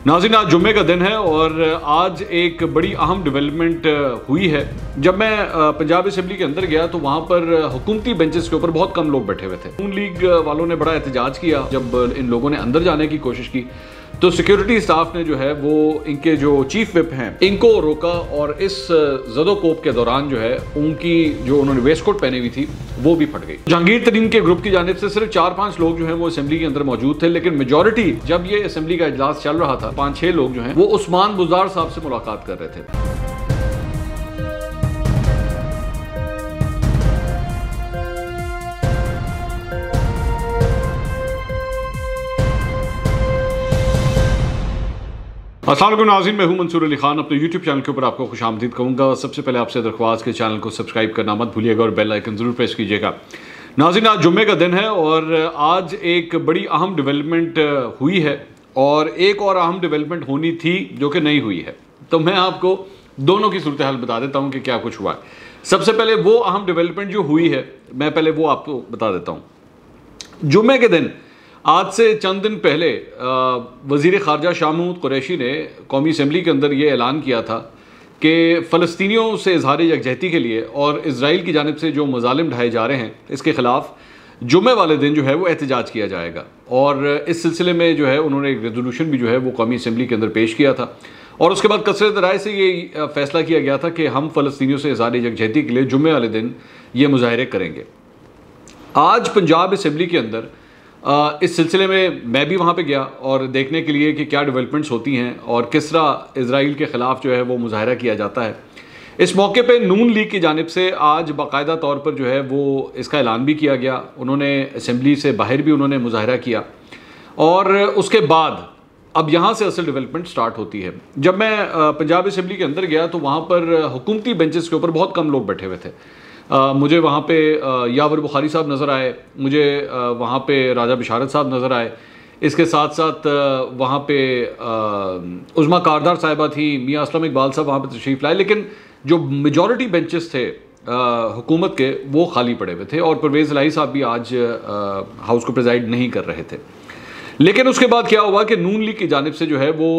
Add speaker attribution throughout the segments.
Speaker 1: नाज़रीन, आज जुम्मे का दिन है और आज एक बड़ी अहम डेवलपमेंट हुई है। जब मैं पंजाब असेंबली के अंदर गया तो वहाँ पर हुकूमती बेंचेस के ऊपर बहुत कम लोग बैठे हुए थे। नून लीग वालों ने बड़ा एहतजाज किया। जब इन लोगों ने अंदर जाने की कोशिश की तो सिक्योरिटी स्टाफ ने जो है वो इनके जो चीफ विप हैं इनको रोका और इस ज़दोकोप के दौरान जो है उनकी जो उन्होंने वेस्ट कोट पहनी हुई थी वो भी फट गई। जहांगीर तरीन के ग्रुप की जानिब से सिर्फ 4-5 लोग जो हैं वो असेंबली के अंदर मौजूद थे, लेकिन मेजॉरिटी जब ये असेंबली का इजलास चल रहा था 5-6 लोग जो हैं वो उस्मान बुज़दार साहब से मुलाकात कर रहे थे। अस्सलाम वालेकुम नाज़रीन, मैं हूं मंसूर अली खान। अपने YouTube चैनल के ऊपर आपको खुशामदीद कहूँगा। सबसे पहले आपसे दरख्वास्त के चैनल को सब्सक्राइब करना मत भूलिएगा और बेल आइकन ज़रूर प्रेस कीजिएगा। नाज़रीन, आज जुम्मे का दिन है और आज एक बड़ी अहम डेवलपमेंट हुई है और एक और अहम डेवलपमेंट होनी थी जो कि नहीं हुई है। तो मैं आपको दोनों की सूरत हाल बता देता हूँ कि क्या कुछ हुआ है। सबसे पहले वो अहम डेवलपमेंट जो हुई है मैं पहले वो आपको बता देता हूँ। जुम्मे के दिन आज से चंद दिन पहले वज़ीर ख़ारजा शाह महमूद कुरैशी ने कौमी असम्बली के अंदर ये ऐलान किया था कि फ़लस्तीनियों से इज़हार यकजहती के लिए और इज़राइल की जानिब से जो मज़ालिम ढाए जा रहे हैं इसके ख़िलाफ़ जुम्मे वाले दिन जो है वो एहतजाज किया जाएगा। और इस सिलसिले में जो है उन्होंने एक रेजोल्यूशन भी जो है वो कौमी असम्बली के अंदर पेश किया था और उसके बाद कसरत राय से ये फ़ैसला किया गया था कि हम फ़लस्तीनियों से इज़हार यकजहती के लिए जुम्मे वाले दिन ये मुज़ाहरे करेंगे। आज पंजाब असम्बली के अंदर इस सिलसिले में मैं भी वहाँ पे गया और देखने के लिए कि क्या डेवलपमेंट्स होती हैं और किस तरह इज़राइल के ख़िलाफ़ जो है वो मुज़ाहरा किया जाता है। इस मौके पे नून लीग की जानिब से आज बाकायदा तौर पर जो है वो इसका ऐलान भी किया गया। उन्होंने असम्बली से बाहर भी उन्होंने मुज़ाहरा किया और उसके बाद अब यहाँ से असल डेवलपमेंट स्टार्ट होती है। जब मैं पंजाब असम्बली के अंदर गया तो वहाँ पर हुकूमती बेंचेस के ऊपर बहुत कम लोग बैठे हुए थे। मुझे वहाँ पे यावर बुखारी साहब नज़र आए, मुझे वहाँ पे राजा बिशारत साहब नज़र आए, इसके साथ साथ वहाँ पे उज़मा कारदार साहिबा थी, मियाँ असलम इकबाल साहब वहाँ पे तशरीफ़ लाए, लेकिन जो मेजॉरिटी बेंचेस थे हुकूमत के वो खाली पड़े हुए थे और परवेज़ इलाही साहब भी आज हाउस को प्रेजाइड नहीं कर रहे थे। लेकिन उसके बाद क्या हुआ कि नून लीग की जानिब से जो है वो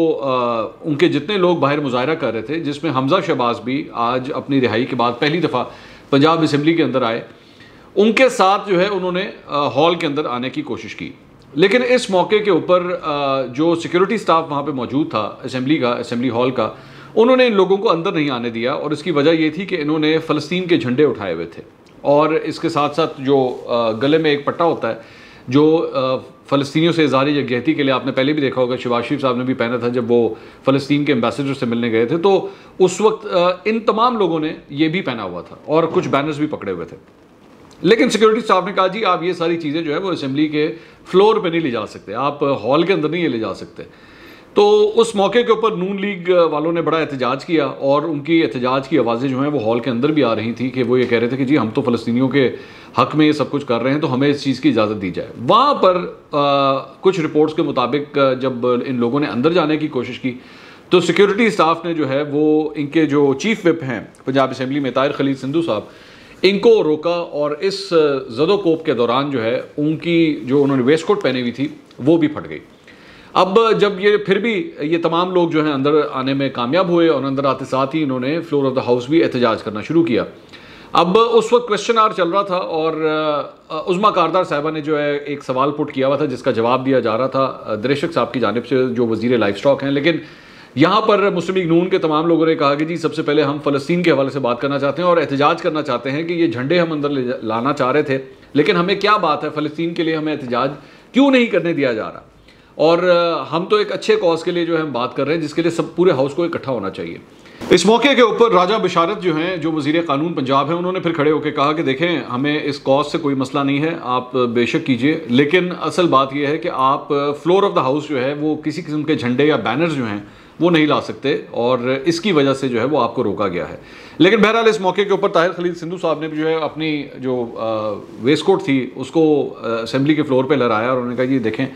Speaker 1: उनके जितने लोग बाहर मुज़ाहरा कर रहे थे, जिसमें हमजा शहबाज भी आज अपनी रिहाई के बाद पहली दफ़ा पंजाब असम्बली के अंदर आए, उनके साथ जो है उन्होंने हॉल के अंदर आने की कोशिश की। लेकिन इस मौके के ऊपर जो सिक्योरिटी स्टाफ वहाँ पे मौजूद था असम्बली हॉल का, उन्होंने इन लोगों को अंदर नहीं आने दिया और इसकी वजह ये थी कि इन्होंने फ़लस्तीन के झंडे उठाए हुए थे और इसके साथ साथ जो गले में एक पट्टा होता है जो फ़लस्तीनियों से इज़हार यकजहती के लिए, आपने पहले भी देखा होगा शहबाज शरीफ साहब ने भी पहना था जब वो फ़लस्तीन के एम्बेसडर से मिलने गए थे, तो उस वक्त इन तमाम लोगों ने ये भी पहना हुआ था और कुछ बैनर्स भी पकड़े हुए थे। लेकिन सिक्योरिटी स्टाफ ने कहा जी आप ये सारी चीज़ें जो है वो असेंबली के फ्लोर पे नहीं ले जा सकते, आप हॉल के अंदर नहीं ये ले जा सकते। तो उस मौके के ऊपर नून लीग वालों ने बड़ा एहतजाज किया और उनकी एहतजाज की आवाज़ें जो हैं वो हॉल के अंदर भी आ रही थी कि वो ये कह रहे थे कि जी हम तो फ़लस्तीनियों के हक़ में ये सब कुछ कर रहे हैं, तो हमें इस चीज़ की इजाज़त दी जाए। वहाँ पर कुछ रिपोर्ट्स के मुताबिक जब इन लोगों ने अंदर जाने की कोशिश की तो सिक्योरिटी स्टाफ ने जो है वो इनके जो चीफ विप हैं पंजाब असम्बली में ताहिर खलील सिंधु साहब, इनको रोका और इस ज़दोकोप के दौरान जो है उनकी जो उन्होंने वेस्ट कोट पहनी हुई थी वो भी फट गई। अब जब ये फिर भी ये तमाम लोग जो हैं अंदर आने में कामयाब हुए और अंदर आते साथ ही इन्होंने फ्लोर ऑफ द हाउस भी एहतजाज करना शुरू किया। अब उस वक्त क्वेश्चन आवर चल रहा था और उज़मा कारदार साहिबा ने जो है एक सवाल पुट किया हुआ था जिसका जवाब दिया जा रहा था दरेशक साहब की जानिब से जो वज़ीर लाइफ स्टॉक हैं। लेकिन यहाँ पर मुस्लिम लीग नून के तमाम लोगों ने कहा कि जी सबसे पहले हम फ़लस्तीन के हवाले से बात करना चाहते हैं और एहतजाज करना चाहते हैं कि ये झंडे हम अंदर लाना चाह रहे थे, लेकिन हमें क्या बात है फ़लस्तीन के लिए हमें एहतजाज क्यों नहीं करने दिया जा रहा, और हम तो एक अच्छे कॉज के लिए जो है हम बात कर रहे हैं जिसके लिए सब पूरे हाउस को इकट्ठा होना चाहिए। इस मौके के ऊपर राजा बिशारत जो हैं जो वज़ीर कानून पंजाब हैं, उन्होंने फिर खड़े होकर कहा कि देखें हमें इस कॉज से कोई मसला नहीं है, आप बेशक कीजिए, लेकिन असल बात यह है कि आप फ्लोर ऑफ द हाउस जो है वो किसी किस्म के झंडे या बैनर्स जो हैं वो नहीं ला सकते और इसकी वजह से जो है वो आपको रोका गया है। लेकिन बहरहाल इस मौके के ऊपर ताहिर खलील सिंधु साहब ने भी जो है अपनी जो वेस्ट कोट थी उसको असम्बली के फ्लोर पे लहराया और उन्होंने कहा जी देखें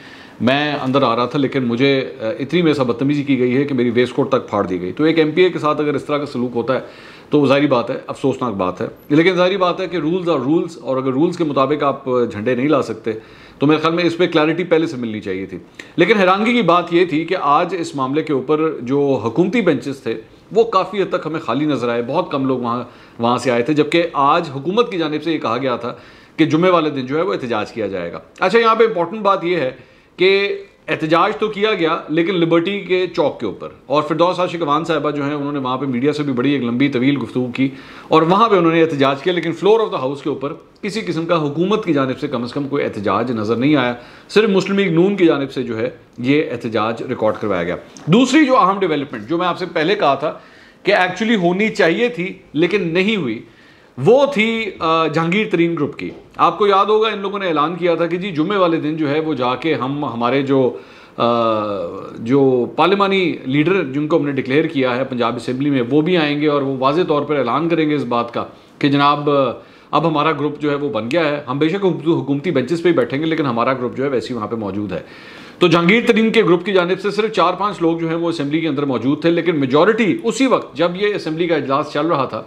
Speaker 1: मैं अंदर आ रहा था लेकिन मुझे इतनी मेरे साथ बदतमीज़ी की गई है कि मेरी वेस्ट कोट तक फाड़ दी गई। तो एक MPA के साथ अगर इस तरह का सलूक होता है तो ज़ाहिर बात है, अफसोसनाक बात है, लेकिन ज़ाहिर बात है कि रूल्स आर रूल्स और अगर रूल्स के मुताबिक आप झंडे नहीं ला सकते तो मेरे ख्याल में इस पर क्लैरिटी पहले से मिलनी चाहिए थी। लेकिन हैरानगी की बात यह थी कि आज इस मामले के ऊपर जो हुकूमती बेंचेस थे वो काफ़ी हद तक हमें खाली नजर आए, बहुत कम लोग वहाँ से आए थे, जबकि आज हुकूमत की जानिब से ये कहा गया था कि जुम्मे वाले दिन जो है वो एहतजाज किया जाएगा। अच्छा, यहाँ पे इंपॉर्टेंट बात यह है कि एहतजाज तो किया गया लेकिन लिबर्टी के चौक के ऊपर, और फिरदौस आशिक अवान साहिबा जो हैं उन्होंने वहाँ पे मीडिया से भी बड़ी एक लंबी तवील गुफ्तगू की और वहाँ पे उन्होंने एहतजाज किया, लेकिन फ्लोर ऑफ द हाउस के ऊपर किसी किस्म का हुकूमत की जानिब से कम कोई एहतजाज नज़र नहीं आया। सिर्फ मुस्लिम लीग नून की जानिब से जो है ये एहतजाज रिकॉर्ड करवाया गया। दूसरी जो अहम डेवलपमेंट जो मैं आपसे पहले कहा था कि एक्चुअली होनी चाहिए थी लेकिन नहीं हुई, वो थी जहांगीर तरीन ग्रुप की। आपको याद होगा इन लोगों ने ऐलान किया था कि जी जुम्मे वाले दिन जो है वो जाके हम हमारे जो पार्लिमानी लीडर जिनको हमने डिक्लेयर किया है पंजाब असेंबली में वो भी आएंगे और वो वाज़े तौर पर ऐलान करेंगे इस बात का कि जनाब अब हमारा ग्रुप जो है वो बन गया है। हम बेशक हुकूमती बेंचेस पे ही बैठेंगे लेकिन हमारा ग्रुप जो है वैसे ही वहाँ पे मौजूद है। तो जहांगीर तरीन के ग्रुप की जानिब से सिर्फ 4-5 लोग जो हैं वो असेंबली के अंदर मौजूद थे, लेकिन मेजॉरिटी उसी वक्त जब ये असेंबली का इजलास चल रहा था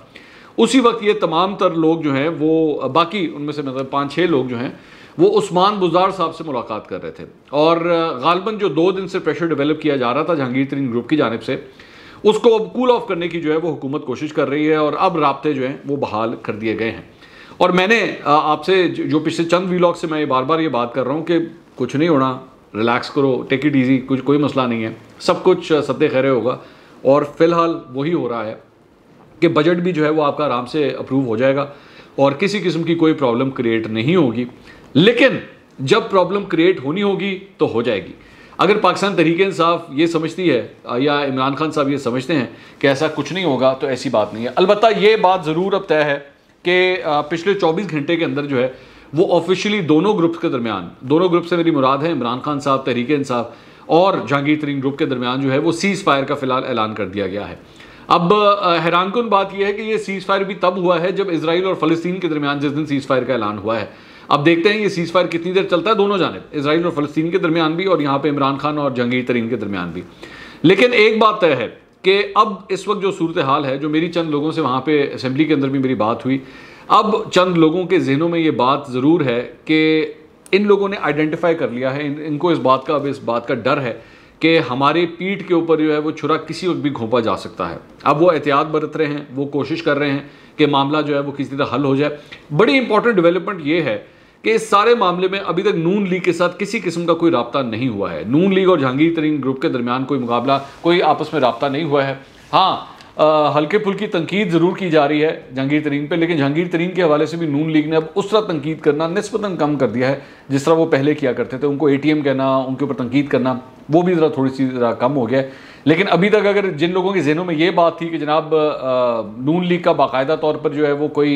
Speaker 1: उसी वक्त ये तमाम तर लोग जो हैं वो बाकी उनमें से मतलब 5-6 लोग जो हैं वो उस्मान बुज़दार साहब से मुलाकात कर रहे थे और गालबन जो 2 दिन से प्रेशर डेवलप किया जा रहा था जहांगीर तरीन ग्रुप की जानिब से उसको अब कूल ऑफ करने की जो है वो हुकूमत कोशिश कर रही है और अब राब्ते जो हैं वो बहाल कर दिए गए हैं। और मैंने आपसे जो पिछले चंद वीलॉग से मैं बार बार ये बात कर रहा हूँ कि कुछ नहीं होना, रिलैक्स करो, टेक इट ईजी, कुछ कोई मसला नहीं है, सब कुछ सत्ते खैरे होगा। और फिलहाल वही हो रहा है कि बजट भी जो है वो आपका आराम से अप्रूव हो जाएगा और किसी किस्म की कोई प्रॉब्लम क्रिएट नहीं होगी। लेकिन जब प्रॉब्लम क्रिएट होनी होगी तो हो जाएगी। अगर पाकिस्तान तहरीक-ए-इंसाफ ये समझती है या इमरान खान साहब ये समझते हैं कि ऐसा कुछ नहीं होगा तो ऐसी बात नहीं है। अलबत्ता ये बात ज़रूर अब तय है कि पिछले 24 घंटे के अंदर जो है वो ऑफिशियली दोनों ग्रुप्स के दरमियान, दोनों ग्रुप से मेरी मुराद है इमरान खान साहब तहरीक-ए-इंसाफ और जहांगीर तरीन ग्रुप के दरमियान जो है वो सीज़ फायर का फिलहाल ऐलान कर दिया गया है। अब हैरानकुन बात यह है कि ये सीज़ फायर भी तब हुआ है जब इजराइल और फ़लस्तीन के दरमियान जिस दिन सीज़ फायर का ऐलान हुआ है। अब देखते हैं ये सीज़ फायर कितनी देर चलता है, दोनों जानिब इजराइल और फ़लस्तीन के दरमियान भी और यहाँ पे इमरान खान और जहांगीर तरीन के दरमियान भी। लेकिन एक बात तय है कि अब इस वक्त जो सूरत हाल है, जो मेरी चंद लोगों से वहाँ पे असेंबली के अंदर भी मेरी बात हुई, अब चंद लोगों के जहनों में ये बात ज़रूर है कि इन लोगों ने आइडेंटिफाई कर लिया है, इनको इस बात का डर है कि हमारे पीठ के ऊपर जो है वो छुरा किसी वक्त भी घोंपा जा सकता है। अब वो एहतियात बरत रहे हैं, वो कोशिश कर रहे हैं कि मामला जो है वो किसी तरह हल हो जाए। बड़ी इंपॉर्टेंट डेवलपमेंट ये है कि इस सारे मामले में अभी तक नून लीग के साथ किसी किस्म का कोई राब्ता नहीं हुआ है। नून लीग और जहांगीर तरीन ग्रुप के दरमियान कोई मुकाबला, कोई आपस में राब्ता नहीं हुआ है। हाँ, हल्के फुल्की तनकीद ज़रूर की जा रही है जहांगीर तरीन पे, लेकिन जहांगीर तरीन के हवाले से भी नून लीग ने अब उस तरह तनकीद करना निस्बतन कम कर दिया है जिस तरह वो पहले किया करते थे। उनको ATM कहना, उनके ऊपर तनकीद करना, वो भी ज़रा थोड़ी सी कम हो गया है। लेकिन अभी तक अगर जिन लोगों के जहनों में ये बात थी कि जनाब नून लीग का बाकायदा तौर पर जो है वो कोई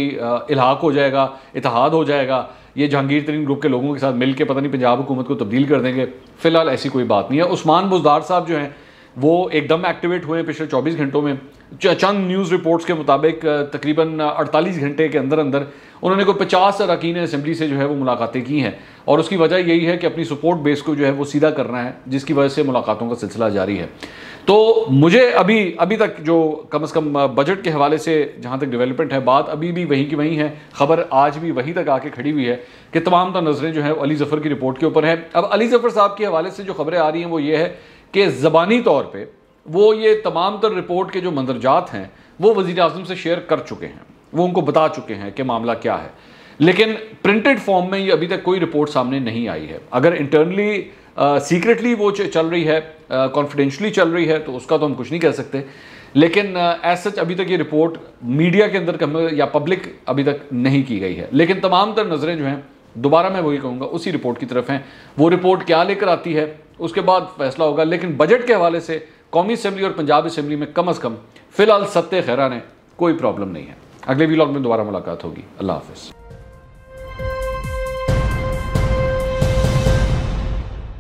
Speaker 1: इल्हाक हो जाएगा, इत्तेहाद हो जाएगा, ये जहांगीर तरीन ग्रुप के लोगों के साथ मिल के पता नहीं पंजाब हुकूमत को तब्दील कर देंगे, फ़िलहाल ऐसी कोई बात नहीं है। उस्मान बुज़दार साहब जो हैं वो एकदम एक्टिवेट हुए हैं पिछले 24 घंटों में। चंद न्यूज़ रिपोर्ट्स के मुताबिक तकरीबन 48 घंटे के अंदर अंदर उन्होंने कोई 50 अरकान असेंबली से जो है वो मुलाकातें की हैं और उसकी वजह यही है कि अपनी सपोर्ट बेस को जो है वो सीधा करना है, जिसकी वजह से मुलाकातों का सिलसिला जारी है। तो मुझे अभी तक जो कम से कम बजट के हवाले से जहाँ तक डेवलपमेंट है, बात अभी भी वहीं की वहीं है। खबर आज भी वहीं तक आके खड़ी हुई है कि तमाम तो नज़रें जो है अली ज़फ़र की रिपोर्ट के ऊपर है। अब अली ज़फ़र साहब के हवाले से जो खबरें आ रही हैं वो ये है कि ज़बानी तौर पर वो ये तमाम तर रिपोर्ट के जो मंदरजात हैं वो वज़ीर आज़म से शेयर कर चुके हैं, वो उनको बता चुके हैं कि मामला क्या है, लेकिन प्रिंटेड फॉर्म में ये अभी तक कोई रिपोर्ट सामने नहीं आई है। अगर इंटरनली सीक्रेटली वो चल रही है, कॉन्फिडेंशली चल रही है, तो उसका तो हम कुछ नहीं कह सकते, लेकिन एज सच अभी तक ये रिपोर्ट मीडिया के अंदर या पब्लिक अभी तक नहीं की गई है। लेकिन तमाम तर नज़रें जो हैं, दोबारा मैं वही कहूँगा, उसी रिपोर्ट की तरफ हैं। वो रिपोर्ट क्या लेकर आती है उसके बाद फैसला होगा। लेकिन बजट के हवाले से कौमी असेंबली और पंजाब असेंबली में कम अज़ कम फ़िलहाल सत्ते खैरा ने कोई प्रॉब्लम नहीं है। अगले वीलॉग में दोबारा मुलाकात होगी। अल्लाह हाफ़िज़।